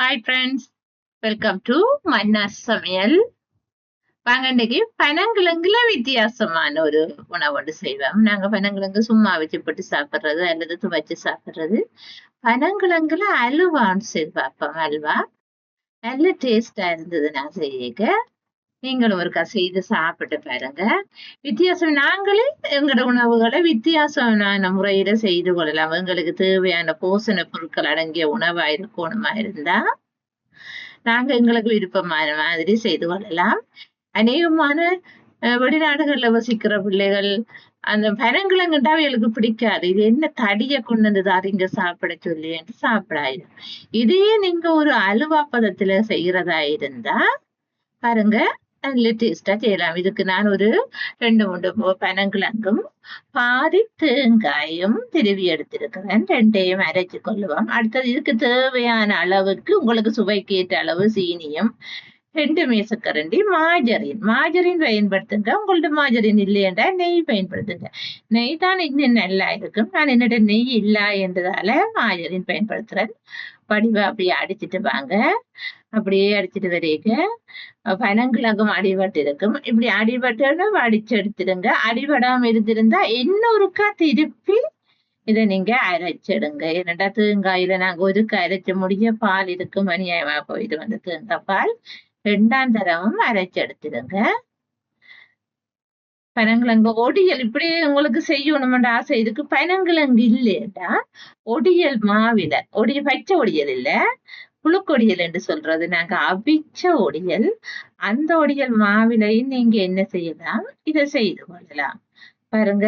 Hi friends, welcome to Mannar சமையல். வாங்க இன்னைக்கு பனங்கிழங்குல வித்தியாசமான ஒரு உணவு ஒன்று செய்வோம். நாங்க பனங்கிழங்கு சும்மா வச்சு போட்டு சாப்பிடுறது அல்லது துவைச்சு சாப்பிடுறது. பனங்கிழங்குல அல்வான்னு செய்து பார்ப்போம். அல்வா நல்ல டேஸ்டா இருந்தது. நான் செய்யக்க நீங்களும் ஒருக்கா செய்து சாப்பிட்டு பாருங்க. வித்தியாசம் நாங்களே எங்களோட உணவுகளை வித்தியாசமான முறையில செய்து கொள்ளலாம். எங்களுக்கு தேவையான போஷண பொருட்கள் அடங்கிய உணவா இருக்கணுமா இருந்தா நாங்க எங்களுக்கு விருப்பமான மாதிரி செய்து கொள்ளலாம். அநேகமான வெளிநாடுகள்ல வசிக்கிற பிள்ளைகள் அந்த பனங்கிழங்குண்டா அவங்களுக்கு பிடிக்காது. இது என்ன தடிய கொண்டு வந்து தாரீங்க சாப்பிட சொல்லி என்று சாப்பிடாது. இதையே நீங்க ஒரு அலுவா பதத்துல செய்யறதா இருந்தா பாருங்க, நல்ல டேஸ்டா செய்யலாம். இதுக்கு நான் ஒரு 2-3 பனங்கிழங்கும் பாதி தேங்காயும் திருவி எடுத்திருக்கிறேன். 2ஐயும் அரைச்சு கொள்ளுவோம். அடுத்தது இதுக்கு தேவையான அளவுக்கு உங்களுக்கு சுவைக்கு ஏற்ற அளவு சீனியும் 2 மேசக்கரண்டி மாஜரின் பயன்படுத்துங்க. உங்கள்ட்ட மாஜரின் இல்லையென்றா நெய் பயன்படுத்துங்க. நெய் தான் இன்னும் நல்லா இருக்கும். நான் என்னோட நெய் இல்ல என்றதால மாஜரின் பயன்படுத்துறேன். படிவா அப்படியே அடிச்சுட்டு வாங்க. அப்படியே அடிச்சுட்டு வரீங்க. பனங்கிழங்கும் அடிபட்டு இருக்கும். இப்படி அடிபட்டு வடிச்சு எடுத்துடுங்க. அடிபடாம இருந்திருந்தா இன்னொருக்கா திருப்பி இதை நீங்க அரைச்சிடுங்க. ஏன்னா தேங்காயில நாங்க ஒருக்க அரைச்சு முடிய பால் இருக்கும். அநியாயமா போயிட்டு வந்து தேங்காய் பால் 2ஆம் தரமும் அரைச்சு எடுத்துடுங்க. பனங்கிழங்கு ஒடியல் இப்படி உங்களுக்கு செய்யணும்ன்ற ஆசை இதுக்கு. பனங்கிழங்கு இல்லையா ஒடியல் மாவில பச்சை ஒடியல் இல்ல, புழுக்கொடியல் என்று சொல்றது நாங்க அவிச்ச ஒடியல். அந்த ஒடியல் மாவிலையும் நீங்க என்ன செய்யலாம், இதை செய்து கொள்ளலாம். பாருங்க,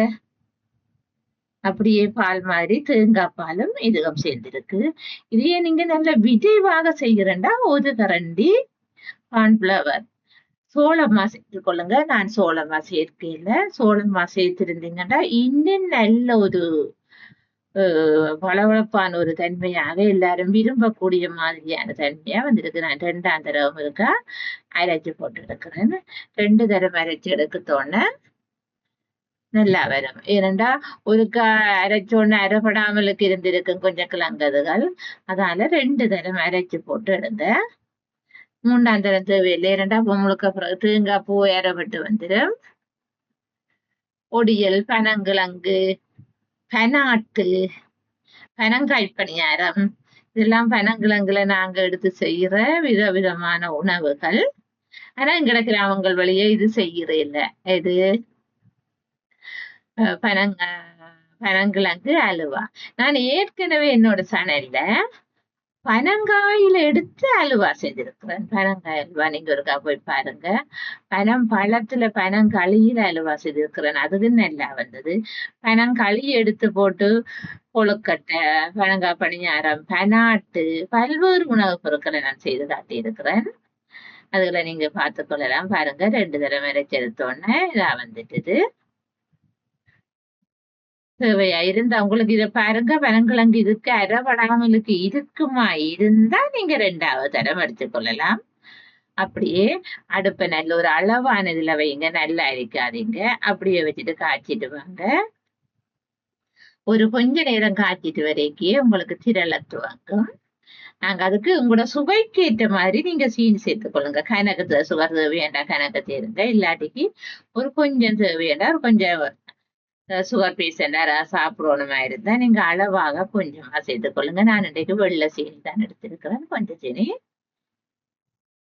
அப்படியே பால் மாதிரி தேங்காய் பாலும் இதுவும் சேர்ந்திருக்கு. இதையே நீங்க நல்ல விரைவாக செய்கிறேன்டா ஒரு கரண்டி கார்ன்ஃபிளவர் சோளமா சேர்த்து கொள்ளுங்க. நான் சோளமா சேர்க்கையில சோளமா சேர்த்திருந்தீங்கன்னா இன்னும் நல்ல ஒரு வளவளப்பான ஒரு தன்மையாக எல்லாரும் விரும்பக்கூடிய மாதிரியான தன்மையா வந்திருக்கு. நான் 2ஆம் தடவை இருக்கா அரைச்சு போட்டு எடுக்கிறேன். 2 தடவை அரைச்சு எடுக்கத்தோன்னு நல்லா வரும். ஏனென்றா ஒருக்கா அரைச்சோன்னு அரைப்படாமலுக்கு இருந்திருக்கும் கொஞ்சம் கிழங்குகள். அதனால 2 தடவை அரைச்சு போட்டு எடுங்க. 3ஆம் தரம் தேவையில்லை. 2ஆம் முழுக்க தேங்காய் பூ அரைப்பட்டு வந்துடும். ஒடியல், பனங்கிழங்கு, பனாட்டு, பனங்காய் பணியாரம், இதெல்லாம் பனங்கிழங்குல நாங்க எடுத்து செய்யற விதவிதமான உணவுகள். ஆனா எங்கட கிராமங்கள் வழியே இது செய்யற இல்ல. இது பனங்கிழங்கு அலுவா. நான் ஏற்கனவே என்னோட சேனல்ல பனங்காயில எடுத்து அலுவா செஞ்சிருக்கிறேன். பனங்காய் அலுவா நீங்க ஒருக்கா போய் பாருங்க. பழத்துல பனங்களியில அலுவா செய்திருக்கிறேன். அதுக்கு நல்லா வந்தது. பனங்களி எடுத்து போட்டு கொழுக்கட்டை, பனங்காய் பணியாரம், பனாட்டு, பல்வேறு உணவுப் பொருட்களை நான் செய்து காட்டியிருக்கிறேன். அதுல நீங்க பார்த்து கொள்ளலாம். பாருங்க, 2 தடவை அரைச்சு எடுத்தோன்னே இதா வந்துட்டுது. தேவையா இருந்தா உங்களுக்கு இதை பாருங்க. பனங்கிழங்கு இதுக்கு அரைபடாமலுக்கு இருக்குமா இருந்தா நீங்க 2ஆவது தடவை அடித்துக் கொள்ளலாம். அப்படியே அடுப்பை நல்ல ஒரு அளவான இதுல வைங்க. நல்லா அரிக்காதீங்க. அப்படியே வச்சுட்டு காய்ச்சிட்டு வாங்க. ஒரு கொஞ்ச நேரம் காய்ச்சிட்டு வரைக்கும் உங்களுக்கு திரளத்துவாங்க. நாங்க அதுக்கு உங்களோட சுவைக்கு ஏற்ற மாதிரி நீங்க சீனி சேர்த்துக் கொள்ளுங்க. கணக்கு சுகர் தேவையாண்டா கணக்கு தேருங்க. இல்லாட்டிக்கு ஒரு கொஞ்சம் தேவையாண்டா ஒரு கொஞ்சம் சுகர் பேஷண்டா சாப்பிடணுமா இருந்தா நீங்க அளவாக கொஞ்சமா சேர்த்துக் கொள்ளுங்க. நான் இன்றைக்கு வெள்ளை சீனி தான் எடுத்திருக்கிறேன். கொஞ்சம் சீனி.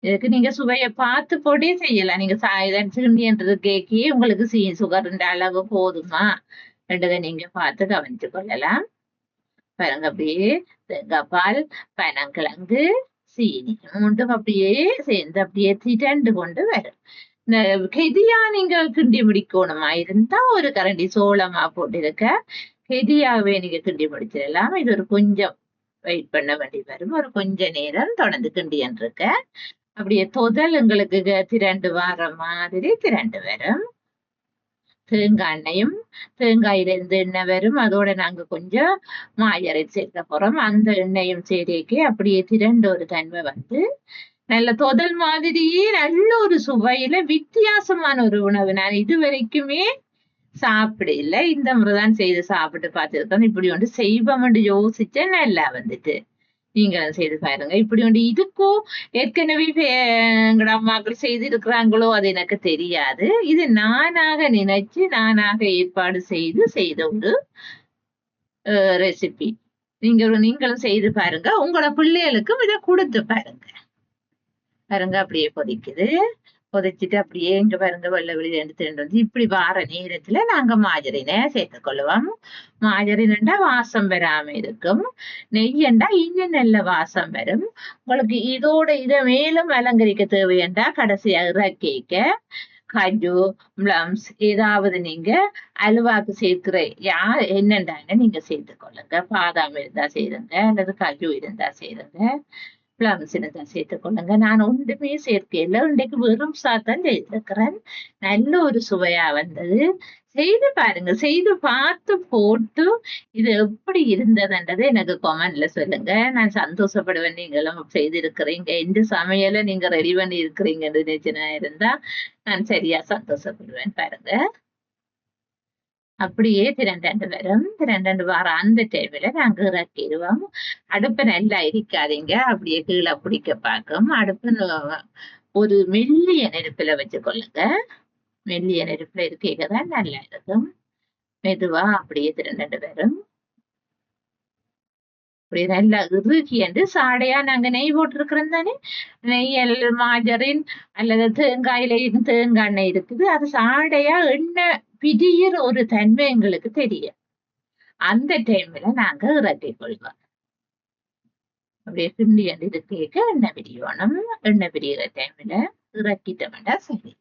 இதுக்கு நீங்க சுவையை பார்த்து போட்டே செய்யலாம். நீங்க சீனின்றது கேக்கி உங்களுக்கு சுகர் அளவு போதுமா என்றதை நீங்க பார்த்து கவனிச்சு கொள்ளலாம். பாருங்க, அப்படியே தேங்காய் பால், பனங்கிழங்கு, சீனி 3ம் அப்படியே சேர்ந்து அப்படியே திரண்டு கொண்டு வரும். கெதியா நீங்க கிண்டி முடிக்கணுமா இருந்தா ஒரு கரண்டி சோளமா போட்டிருக்க கெதியாவே நீங்க கிண்டி முடிச்சிடலாம். இது ஒரு கொஞ்சம் வெயிட் பண்ண வேண்டி வரும். ஒரு கொஞ்ச நேரம் தொடர்ந்து கிண்டியன் இருக்க அப்படியே தொதல் உங்களுக்கு திரண்டு வர மாதிரி திரண்டு வரும். தேங்காய் எண்ணெயும் தேங்காயிலிருந்து எண்ணெய் வரும். அதோட நாங்க கொஞ்சம் மாயரை சேர்க்க போறோம். அந்த எண்ணெயும் சேர்க்க அப்படியே திரண்டு ஒரு தன்மை வந்து நல்ல தொதல் மாதிரியே நல்ல ஒரு சுவையில வித்தியாசமான ஒரு உணவு. நான் இது வரைக்குமே சாப்பிடல. இந்த முறைதான் செய்து சாப்பிட்டு பார்த்திருக்கேன். இப்படி ஒன்று செய்வோம் யோசிச்சேன். நல்லா வந்துட்டு நீங்களும் செய்து பாருங்க. இப்படி ஒன்று இதுக்கும் ஏற்கனவே எங்கட அம்மாக்கள் செய்திருக்கிறாங்களோ அது எனக்கு தெரியாது. இது நானாக நினைச்சு நானாக ஏற்பாடு செய்த ஒரு ரெசிபி. நீங்களும் செய்து பாருங்க. உங்களோட பிள்ளைகளுக்கும் இதை கொடுத்து பாருங்க. பாருங்க அப்படியே கொதிக்குது. கொதிச்சுட்டு அப்படியே இங்க பாருங்க வெள்ளை வெளியில எடுத்து வந்து இப்படி வார நேரத்துல நாங்க மாஜரினை சேர்த்துக் கொள்ளுவோம். மாஜரின்டா வாசம் வராம இருக்கும். நெய்யண்டா இன்னும் நல்ல வாசம் வரும். உங்களுக்கு இதோட இதை மேலும் அலங்கரிக்க தேவையண்டா கடைசியா இறக்கிக்க கஜு பிளம்ஸ் ஏதாவது நீங்க அல்வாக்கு சேர்க்கிற என்னண்டான்னு நீங்க சேர்த்துக்கொள்ளுங்க. பாதாம் இருந்தா செய்யுங்க, அல்லது கஜு இருந்தா செய்யுங்க, பிளம்ஸ் இருந்தா சேர்த்துக்கொள்ளுங்க. நான் ஒன்றுமே சேர்க்கையில இன்றைக்கு வெறும் சாத்தான் செய்திருக்கிறேன். நல்ல ஒரு சுவையா வந்தது. செய்து பாருங்க. செய்து பார்த்து போட்டு இது எப்படி இருந்ததுன்றது எனக்கு கமெண்ட்ல சொல்லுங்க. நான் சந்தோஷப்படுவேன். நீங்களும் செய்திருக்கிறீங்க, இந்த சமையலை நீங்க ரெடி பண்ணி இருக்கிறீங்கன்னு நினைச்சுனா இருந்தா நான் சரியா சந்தோஷப்படுவேன். பாருங்க அப்படியே திரண்டு வரும். திரண்டு வர அந்த டைம்ல நாங்க இறக்கிடுவோம். அடுப்பை நல்லா இருக்காதீங்க, அப்படியே கீழே பிடிக்க பார்க்கும். அடுப்பு ஒரு மெல்லிய நெருப்புல வச்சுக்கொள்ளுங்க. மெல்லிய நெருப்புல இருக்கதான் நல்லா இருக்கும். மெதுவா அப்படியே திரண்டு வரும். அப்படி நல்லா இறுகி என்று சாடையா நாங்க நெய் போட்டிருக்கிறோம் தானே, நெய் மாஜரின் அல்லது தேங்காயில தேங்காய் எண்ணெய் இருக்குது. அது சாடையா எண்ணெய் பிரியிற ஒரு தன்மை எங்களுக்கு தெரியும். அந்த டைம்ல நாங்க இறக்கி கொள்வோம். அப்படியே கிண்டி இது கேட்க எண்ணெய் பிரியணும். எண்ணெய் பிரிகிற டைம்ல இறக்கிட்டோம்டா சரி.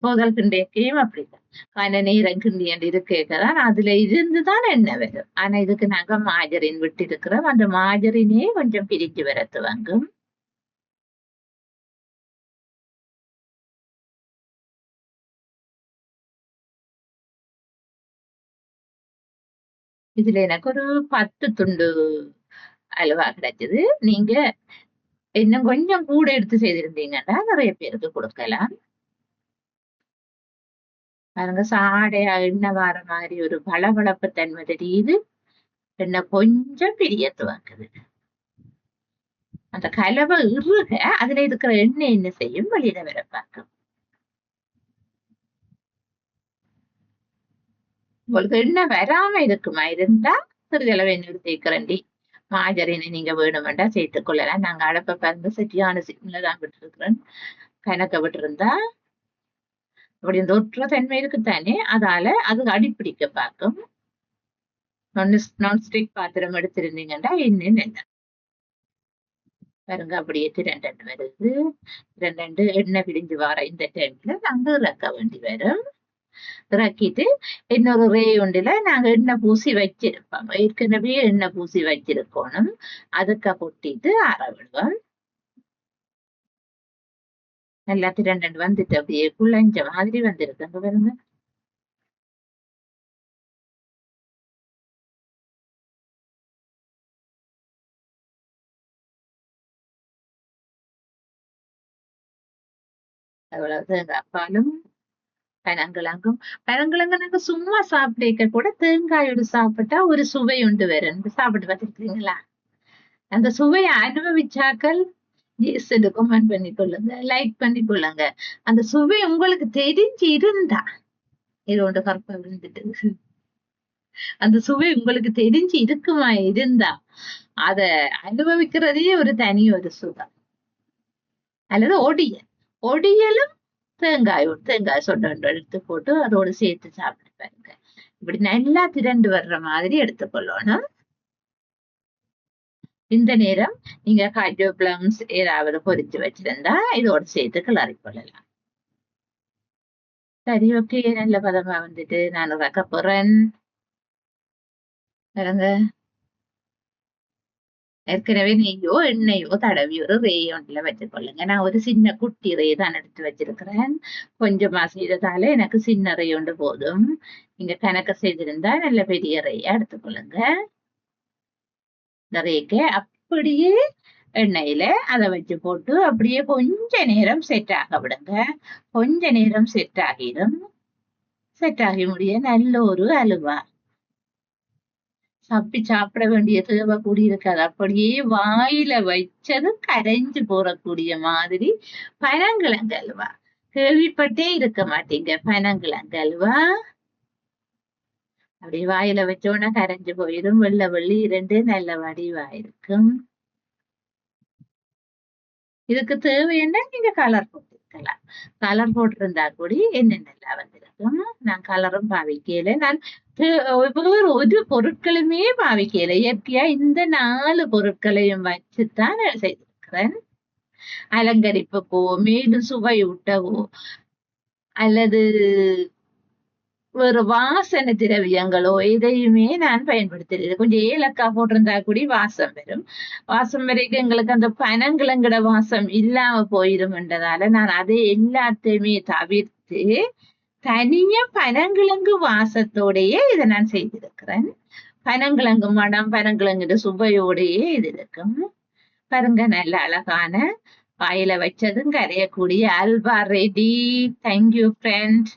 முதல் கிண்டியக்கையும் அப்படித்தான் கன நேரம் கிண்டி இது கேட்கதான் அதுல இருந்துதான் எண்ணெய் வரும். ஆனா இதுக்கு நாங்க மாஜரின் விட்டு இருக்கிறோம். அந்த மாஜரினே கொஞ்சம் பிரிச்சு வர துவங்கும். இதுல எனக்கு ஒரு 10 துண்டு அல்வா கிடைச்சது. நீங்க இன்னும் கொஞ்சம் கூட எடுத்து செய்திருந்தீங்கன்னா நிறைய பேருக்கு கொடுக்கலாம். பாருங்க சாடையா எண்ணெய் வார மாதிரி ஒரு பளபளப்பு தன்மை தெரியுது. எண்ணெய் கொஞ்சம் பிரிய துவங்குது. அந்த கலவை இறுக அதுல இருக்கிற எண்ணெய் என்ன செய்யும், வெளியில வர பார்க்கும். உங்களுக்கு எண்ணெய் வராம இருக்குமா இருந்தா சிறிதளவு எண்ணெய் தேய்க்கிறண்டி மாஜரினை நீங்க வேணுமெண்டா சேர்த்துக் கொள்ளலாம். நாங்க அடப்ப பாருங்க சரியான சிம்ல தான் விட்டுருக்கிறேன். கணக்க விட்டுருந்தா அப்படி இந்த ஒற்ற தன்மை இருக்குத்தானே, அதால அது அடிப்பிடிக்க பார்க்கும். நான்ஸ்டிக் பாத்திரம் எடுத்திருந்தீங்கன்னா இன்னும் என்ன பாருங்க அப்படியே திரண்டு வருது. திரண்டு எண்ணெய் பிடிஞ்சு வர இந்த டைம்ல நாங்க இறக்க வேண்டி வரும். இறக்கிட்டு இன்னொரு ரே ஒன்றுல நாங்க எண்ணெய் பூசி வச்சிருப்போம். ஏற்கனவே எண்ணெய் பூசி வச்சிருக்கணும். அதுக்க பொட்டிட்டு அற விடுவோம். நல்லா திரண்டு வந்துட்டு அப்படியே குழஞ்ச மாதிரி வந்திருக்காங்க பாருங்க. அவ்வளவு தேங்காய் பாலும் பனங்கிழங்கும். பனங்கிழங்கு நாங்க சும்மா சாப்பிட்டு கூட தேங்காயோடு சாப்பிட்டா ஒரு சுவை உண்டு வரும். சாப்பிட்டு பார்த்துருக்கீங்களா? அந்த சுவையை அனுபவிச்சாக்கள் கமெண்ட் பண்ணி கொள்ளுங்க, லைக் பண்ணி கொள்ளுங்க. அந்த சுவை உங்களுக்கு தெரிஞ்சு இருந்தா இது ஒன்று கருப்பா விழுந்துட்டு அந்த சுவை உங்களுக்கு தெரிஞ்சு இருக்குமா இருந்தா அத அனுபவிக்கிறதே ஒரு தனி ஒரு சுகம். அல்லது ஒடியலும் தேங்காய் சொட்டை எடுத்து போட்டு அதோடு சேர்த்து சாப்பிட்டு பாருங்க. இப்படி நல்லா திரண்டு வர்ற மாதிரி எடுத்துக்கொள்ளணும். இந்த நேரம் நீங்க காஜு பிளம்ஸ் ஏதாவது பொரிச்சு வச்சிருந்தா இதோட சேர்த்து கிளறி கொள்ளலாம். சரி, ஓகே, நல்ல பதமா வந்துட்டு நான் வைக்க போறேன். பாருங்க ஏற்கனவே நெய்யோ எண்ணெயோ தடவி ஒரு ரே ஒன்றுல வச்சுக்கொள்ளுங்க. நான் ஒரு சின்ன குட்டி ரே தான் எடுத்து வச்சிருக்கிறேன். கொஞ்சமா செய்ததால எனக்கு சின்ன ரே ஒன்று போதும். நீங்க கணக்க செய்திருந்தா நல்ல பெரிய ரேயா எடுத்துக்கொள்ளுங்க. இந்த ரேக்கு அப்படியே எண்ணெயில அதை வச்சு போட்டு அப்படியே கொஞ்ச நேரம் செட் ஆக விடுங்க. கொஞ்ச நேரம் செட் ஆகிடும். செட் ஆகி முடிய நல்ல ஒரு அலுவா சப்பி சாப்பிட வேண்டிய தேவை கூடி இருக்காது. அப்படியே வாயில வச்சது கரைஞ்சு போறக்கூடிய மாதிரி பனங்கிழங்கு அல்வா. கேள்விப்பட்டே இருக்க மாட்டீங்க பனங்கிழங்கு அல்வா. அப்படி வாயில வச்சோன்னா கரைஞ்சு போயிடும். வெள்ளை வெள்ளி 2 நல்ல வடிவா இருக்கும். இதுக்கு தேவைன்னா நீங்க கலர் போட்டுக்கலாம். கலர் போட்டிருந்தா கூட என்ன நல்லா வந்திருக்கும். நான் கலரும் பாவிக்கல. நான் வேறு ஒரு பொருட்களுமே பாவிக்கல. இயற்கையா இந்த 4 பொருட்களையும் வச்சுதான் நான் செய்திருக்கிறேன். அலங்கரிப்புக்கோ மேலும் சுவையூட்டவோ அல்லது ஒரு வாசனை திரவியங்களோ எதையுமே நான் பயன்படுத்தல. கொஞ்சம் ஏலக்காய் போட்டிருந்தா கூடி வாசம் வரும். வாசம் வரைக்கும் எங்களுக்கு அந்த பனங்கிழங்கட வாசம் இல்லாம போயிரும்ன்றதால நான் அதை எல்லாத்தையுமே தவிர்த்து தனியா பனங்கிழங்கு வாசத்தோடையே இதை நான் செய்திருக்கிறேன். பனங்கிழங்கு மனம் பனங்கிழங்குட சுவையோடையே இது இருக்கும். பாருங்க, நல்ல அழகான வாயில வச்சதும் கரையக்கூடிய அல்வா ரெடி. Thank you friend.